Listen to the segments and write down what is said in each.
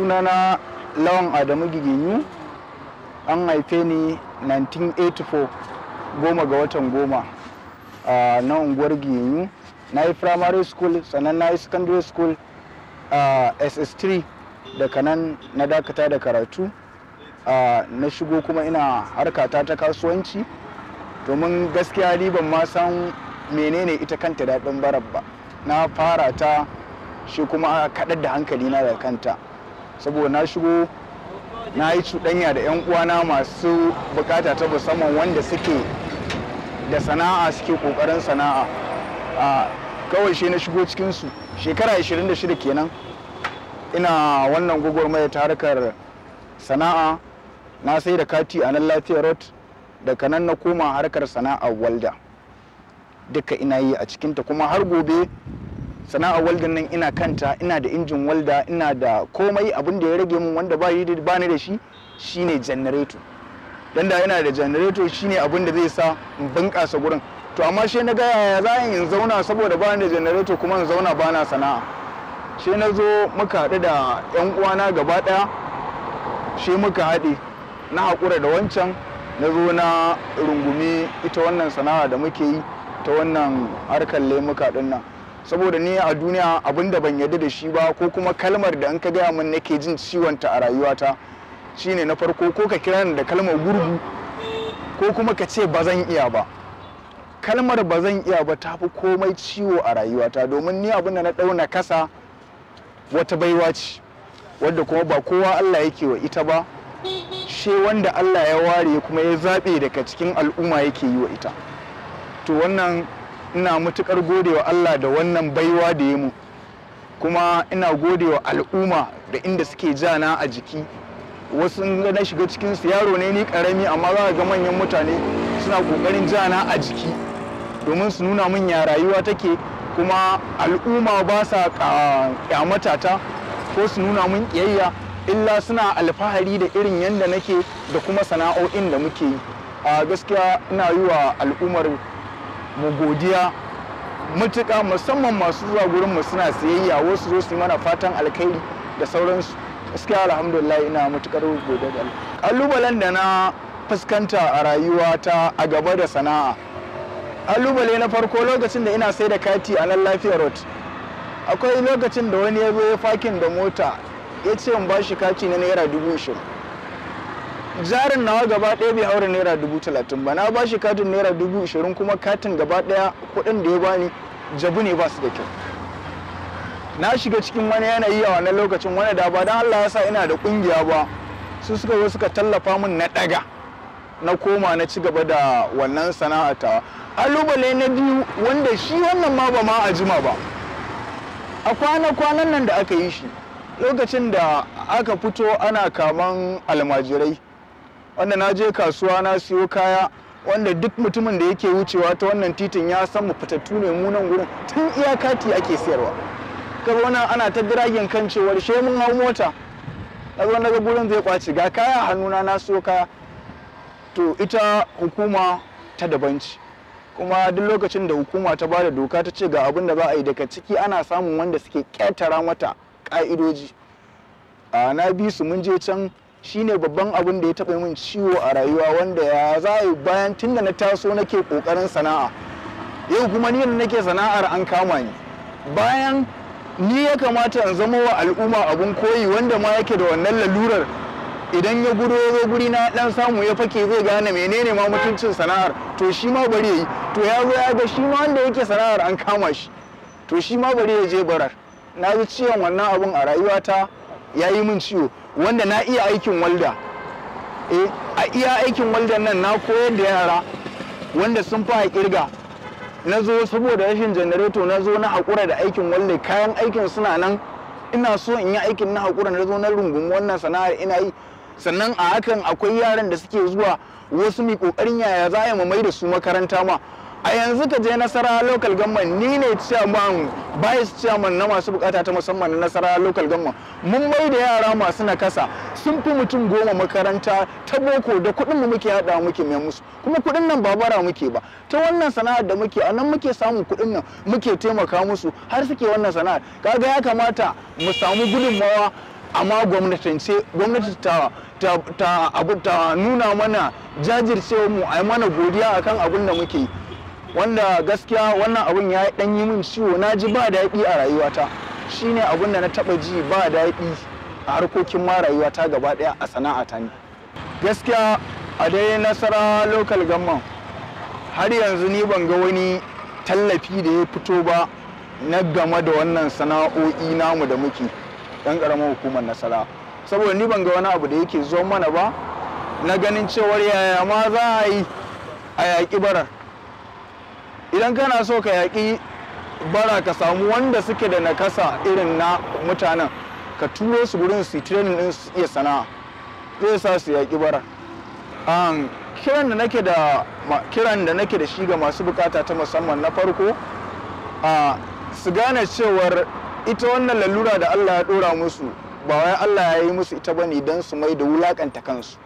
Sunana Lawan Adamu Giginyu, an haife ni 1984 goma ga watan goma na unguwar Giginyu. Na yi primary school sannan na yi secondary school SS3, daga nan na dakata da karatu na shigo kuma ina harkata ta kasuwanci, domin gaskiya ni ban ma san menene ita kanta daɗin barar ba. Na fara ta shi kuma kaɗar da hankali na da kanta, saboda na shigo na yi cuɗanya da 'yan uwana masu bukata ta musamman wanda suke da sana'a, suke ƙoƙarin sana'a. Kawai shi na shigo cikinsu shekara 26 kenan ina wannan gwagwarmaya ta harkar sana'a. Na sai da kati a nan Lafiya Road, daga nan na koma harkar sana'ar walda, duka ina yi a cikinta kuma har gobe sana'ar waldan nan ina kanta. Ina da injin walda, ina da komai. Abin da ya rage min wanda ba ni da shi shine janareto, dan da yana da janareto shine abin da zai sa in bunƙasa gurin. To amma shi na ga yaya za in zauna saboda ba ni da janareto kuma in zauna ba na sana'a. Shi na zo muka haɗu da 'yan uwana gaba ɗaya, shi muka haɗe na haƙura da wancan, na zo na rungumi ita wannan sana'a da muke yi ta wannan harkar lemuka ɗin nan. Saboda ni a duniya abin da ban yarda da shi ba, ko kuma kalmar da an ka gaya min nake jin ciwonta a rayuwata, shine na farko ko ka kira ni da kalmar gurgu ko kuma ka ce ba zan iya ba. Kalmar ba zan iya ba ta fi komai ciwo a rayuwata, domin ni abin da na ɗau nakasa wata baiwa ce wadda kuma ba kowa Allah yake wa ita ba, she wanda Allah ya ware kuma ya zaɓe daga cikin al'umma yake yi wa ita. To wannan ina matuƙar godewa Allah da wannan baiwa da ya mu, kuma ina godewa al'umma da inda suke jana a jiki. Wasu na shiga cikin su yaro ne ni karami, amma za ga manyan mutane suna kokarin jana a jiki domin su nuna min ya rayuwa take, kuma al'umma ba sa kyamata ta ko su nuna min kiyayya, illa suna alfahari da irin yanda nake da kuma sana'o'in da muke yi. A gaskiya ina yi wa al'ummar mu godiya matuƙa, musamman masu zuwa gurin mu suna siyayya, wasu zo su yi mana fatan alkhairi da sauransu. Gaskiya alhamdulillah ina matuƙar godiya da Allah. Ƙalubalen da na fuskanta a rayuwata a gaba da sana'a, ƙalubale na farko lokacin da ina sai da kati a nan Lafiya Road, akwai lokacin da wani ya zo ya fakin da mota ya ce in bashi kati na naira 20,000. Jarin nawa gaba ɗaya bai haura naira 30,000 ba. Na bashi katin naira 20,000 kuma katin gaba ɗaya kuɗin da ya bani jabu ne, ba su da kyau. Na shiga cikin wani yanayi a wannan lokacin wani da ba dan Allah ya sa ina da ƙungiya ba, su suka zo suka tallafa min na ɗaga na koma na ci gaba da wannan sana'ata. Ƙalubale na biyu wanda shi wannan ma ba ma a jima ba, a kwanan nan da aka yi shi, lokacin da aka fito ana kaman almajirai, wanda na je kasuwa na siyo kaya, wanda duk mutumin da yake wucewa ta wannan titin ya san mu fitattu ne mu nan gurin, tun iya kati ake siyarwa. Kaga wannan ana ta diragen kan cewar she mun hau mota, kaga naga gurin zai kwaci, ga kaya a hannuna na siyo kaya. To ita hukuma ta daban ce, kuma duk lokacin da hukuma ta bada doka ta ce ga abin da za a yi, daga ciki ana samun wanda suke ƙetara mata ƙa'idoji. Na bi su mun je can, shine babban abin da ya taɓa min ciwo a rayuwa, wanda ya za a yi bayan tun da na taso nake ƙoƙarin sana'a, yau kuma ni da nake sana'ar an kama ni, bayan ni ya kamata in zama wa al'umma abun koyi, wanda ma yake da wannan lalurar idan ya gudo ya zo guri na dan samu ya fake zai gane menene ma mutuncin sana'ar, to shi ma bari yayi. To ya zo ya ga shi ma wanda yake sana'ar an kama shi, to shi ma bari ya je barar. Na ji ciwon wannan abun a rayuwata, ya yi min ciwo, wanda na iya aikin walda. A iya aikin waldan nan na koyar da yara wanda sun fa kirga. Na zo saboda rashin janareto na zo na haƙura da aikin walda, kayan aikin suna nan, ina so in yi aikin na haƙura, na zo na rungumi wannan sana'ar ina yi. Sannan a hakan akwai yaran da suke zuwa, wasu mai ƙoƙarin yaya za a yi mai da su makaranta ma, a yanzu ka je Nasarawa local government, ni ne chairman vice chairman na masu bukata ta musamman na Nasarawa local government. Mun mai da yara masu nakasa sun fi mutum 10 makaranta ta boko da kuɗin mu muke hada muke mai musu, kuma kuɗin nan ba bara muke ba, ta wannan sana'ar da muke a nan muke samun kuɗin nan muke taimaka musu har suke wannan sana'ar. Kaga ya kamata mu samu gudunmawa, amma gwamnati ta nuna mana jajircewa mu, a mana godiya akan abin da muke yi, wanda gaskiya wannan abun ya dan yi min ciwo, na ji ba daɗi a rayuwata. Shine abin da na taɓa ji ba daɗi a harkokin ma rayuwata gaba ɗaya a sana'ata ne. Gaskiya a dai Nasarawa local government har yanzu ni ban ga wani tallafi da ya fito ba na game da wannan sana'o'i namu da muke ɗan ƙaramar hukumar Nasarawa, saboda ni ban ga wani abu da yake zo mana ba na ganin cewar yaya ma za a yi a yaƙi barar. Idan kana so ka yaƙi bara ka samu wanda suke da nakasa irin na mutanen, ka turo su gurin su training din su iya sana'a, zai sa su yaƙi bara. Kiran da nake da shi ga masu bukata ta musamman, na farko su gane cewar ita wannan lalura da Allah ya dora musu ba wai Allah ya yi musu ita bane don su mai da wulakanta kansu.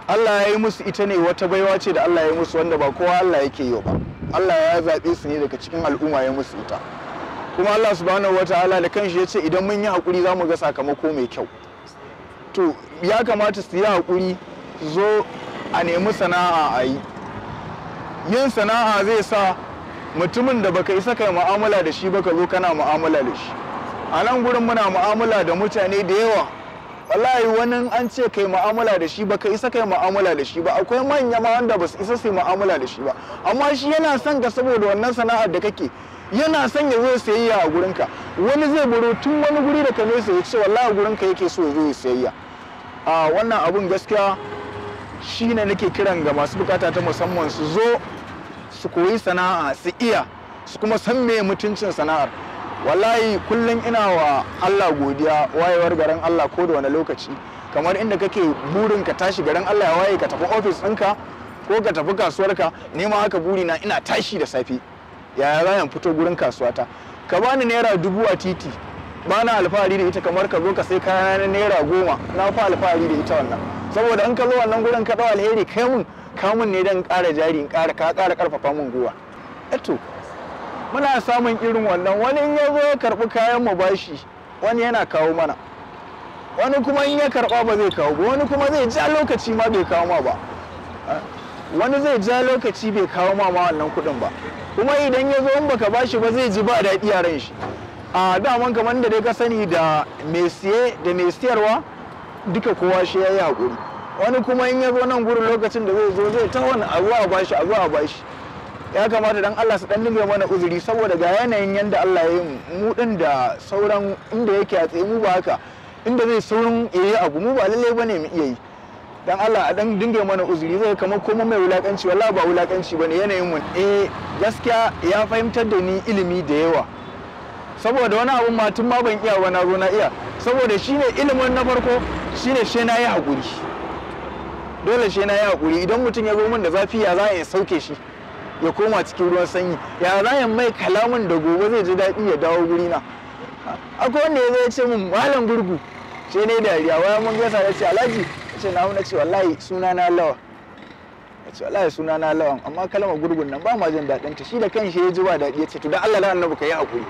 Allah ya yi musu ita ne wata baiwa ce da Allah ya yi musu wanda ba kowa Allah yake yi ba. Allah ya zaɓe su ne daga cikin al'umma ya musu ita, kuma Allah subhanahu wataala da kanshi ya ce idan mun yi haƙuri za mu ga sakamako mai kyau. To ya kamata su yi haƙuri, su zo a nemi sana'a a yi. Yin sana'a zai sa mutumin da baka isa kai mu'amala da shi baka zo kana mu'amala da shi. A nan gurin muna mu'amala da mutane da yawa, wallahi wani an ce kai mu'amala da shi baka isa kai mu'amala da shi ba. Akwai manya ma wanda ba su isa su mu'amala da shi ba, amma shi yana son ka saboda wannan sana'ar da kake, yana son ya zo sayayya a gurinka. Wani zai buro tun wani guri da ka nesa ya ce wallahi gurinka yake so ya zo ya sayayya. Wannan abun gaskiya shine nake kiran ga masu bukata ta musamman, su zo su koyi sana'a, su iya, su kuma san me mutuncin sana'ar. Wallahi kullum ina wa Allah godiya, wayewar garin Allah ko da wani lokaci, kamar inda kake burin ka tashi garin Allah ya waye ka tafi ofis ɗinka ko ka tafi kasuwarka, ni ma haka burina ina tashi da safe yaya za in fito gurin kasuwata, ka bani naira 1000 a titi, ba na alfahari da ita kamar ka zo ka sai kaya na naira 10, na fa alfahari da ita wannan, saboda in ka zo wannan gurin ka dau alheri kai mun kamun ne dan ƙara jari, in ƙara ƙarfafa mun gwiwa. Eto muna samun irin wannan, wani in ya zo ya karɓi kayan mu bashi, wani yana kawo mana, wani kuma in ya karɓa ba zai kawo ba, wani kuma zai ja lokaci ma bai kawo ma ba, wani zai ja lokaci bai kawo ma wannan kuɗin ba, kuma idan ya zo in baka bashi ba zai ji ba daɗi a ran shi. Daman kamar da dai ka sani da mai siye da mai siyarwa duka kowa shi ya yi haƙuri. Wani kuma in ya zo nan gurin lokacin da zai zo zai ta wani a zuwa a bashi. Ya kamata dan Allah su dan dinga mana uzuri, saboda ga yanayin yanda Allah ya yi mu din da sauran inda yake a tsaye mu ba haka, inda zai saurin yayi abu mu ba lalle bane mu iya yi. Dan Allah a dan dinga mana uzuri, zai kamar komai mai wulakanci, wallahi ba wulakanci bane yanayin mu. Gaskiya ya fahimtar da ni ilimi da yawa, saboda wani abun ma tun ma ban iya ba na zo na iya, saboda shine ilimin na farko shine she na yi hakuri. Dole she na yi hakuri, idan mutum ya zo min da zafi ya za a sauke shi ya koma cikin ruwan sanyi, ya za mai kalamin da gobe zai ji daɗi ya dawo guri na. Akwai wanda ya zo ya ce min malam gurgu, ce ne dariya, waya mun gaisa ya ce alhaji, ya ce na ce wallahi suna na lawan, ya ce wallahi suna na lawan, amma kalmar gurgun nan ba ma jin daɗin ta. Shi da kanshi ya ji ba daɗi, ya ce to da Allah da annabi ka yi hakuri,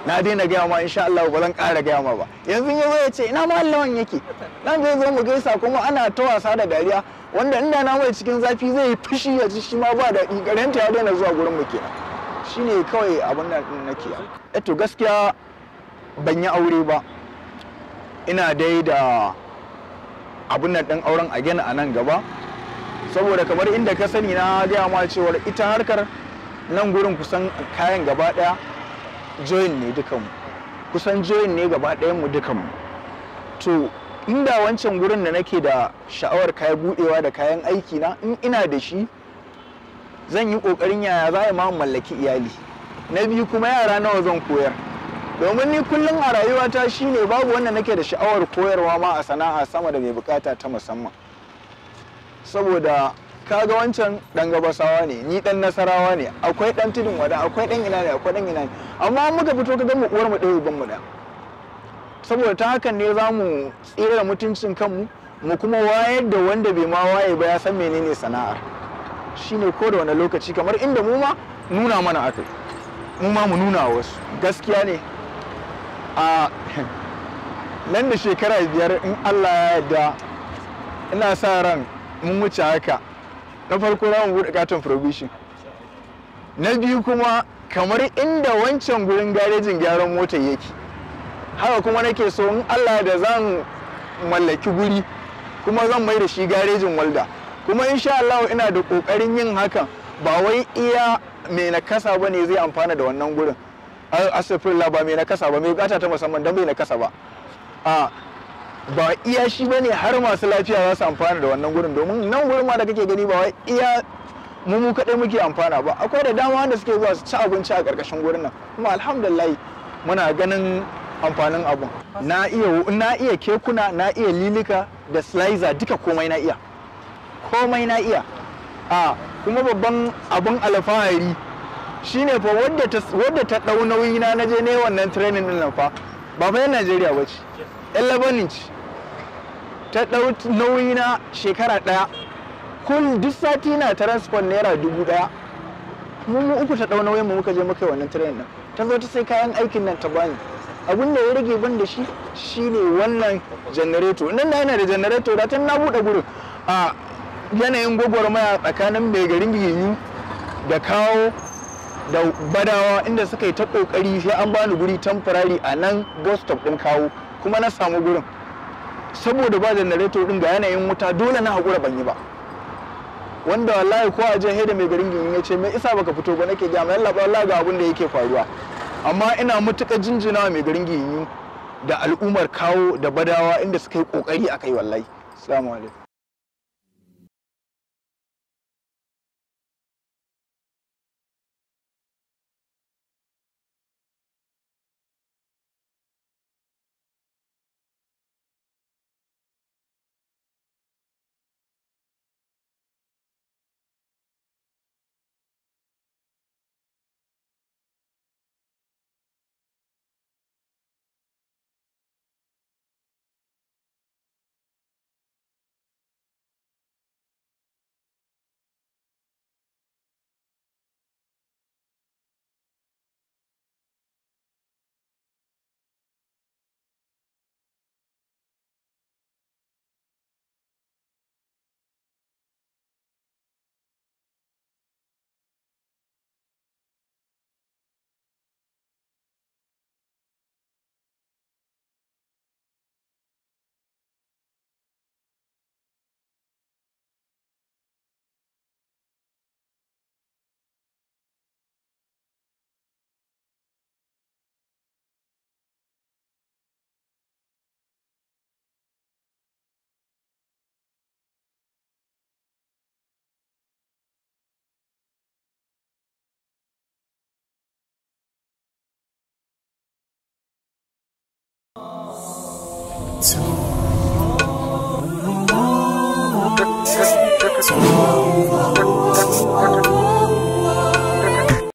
na daina gaya ma insha Allah ba zan ƙara gaya ma ba. Yanzu ya zo ya ce ina ma lawan yake, nan zai zo mu gaisa kuma ana ta wasa da dariya, wanda inda na mai cikin zafi zai yi fushi ya ji shi ma ba daɗi, garanta ya daina zuwa gurin mu kenan. Shine kawai abin da nake. To gaskiya ban yi aure ba, ina dai da abin nan ɗin auren a gina a nan gaba, saboda kamar inda ka sani na gaya ma cewar ita harkar nan gurin kusan kayan gaba ɗaya join ne dukanmu, kusan join ne gaba ɗayan mu dukanmu. To inda wancan gurin da nake da sha'awar kayan budewa da kayan aiki na, in ina da shi zan yi kokarin yaya za a ma mallaki iyali. Na biyu kuma yara nawa zan koyar, domin ni kullum a rayuwata shine babu wanda nake da sha'awar koyarwa ma a sana'a sama da mai bukata ta musamman, saboda kaga wancan dan gabasawa ne, ni dan nasarawa ne, akwai dan tudun wada, akwai dan ina ne, akwai dan ina ne, amma muka fito ka ga mu uwar mu ɗaya uban mu da. Saboda ta hakan ne za mu tsira da mutuncin kanmu, mu kuma wayar da wanda bai ma waye ba ya san menene sana'ar. Shine ko da wani lokaci kamar inda mu ma nuna mana akai, mu ma mu nuna wasu. Gaskiya ne a nan da shekara 5 in Allah ya yarda ina sa ran mun wuce haka. Na farko za mu buɗe katon provision, na biyu kuma kamar inda wancan gurin garejin gyaran mota yake, haka kuma nake so in Allah da zan mallaki guri kuma zan mai da shi garejin walda, kuma insha Allah ina da kokarin yin hakan. Ba wai iya mai nakasa ba ne zai amfana da wannan gurin, asafirla ba mai nakasa ba, mai bukata ta musamman don bai nakasa ba, ba iya shi bane har masu lafiya za su amfana da wannan gurin, domin nan gurin ma da kake gani ba wai iya mu kadai muke amfana ba, akwai da dama wanda suke zuwa su ci abinci a karkashin gurin nan, kuma alhamdulillah muna ganin amfanin abun. Na iya kekuna, na iya lilika da slicer, duka komai na iya, kuma babban abun alfahari shine fa wadda ta dau nauyi na je ne wannan training din nan fa ba fa yan Najeriya bace, yan Lebanon ce ta dau nauyi na shekara 1, duk sati na transport naira 1000. mu uku ta dau nauyin mu muka je muka yi wannan training din, ta zo ta sai kayan aikin nan ta bani. Abin da ya rage ban da shi shine wannan generator. Nan na yana da generator da tun na bude gurin a yanayin gwagwarmaya tsakanin mai garin Giginyu da Kawo da Badawa, inda suka yi ta kokari sai an bani guri temporary a nan bus stop din Kawo, kuma na samu gurin saboda ba generator din ga yanayin wuta, dole na hakura ban yi ba. Wanda wallahi ko a je da mai garin Giginyu ya ce me isa baka fito ba, nake ga mai Allah wallahi ga abin da yake faruwa. Amma ina mutuƙar jinjina mai garin Giginyu da al'ummar Kawo da Badawa inda suka yi kokari akai wallahi. Assalamu alaikum. To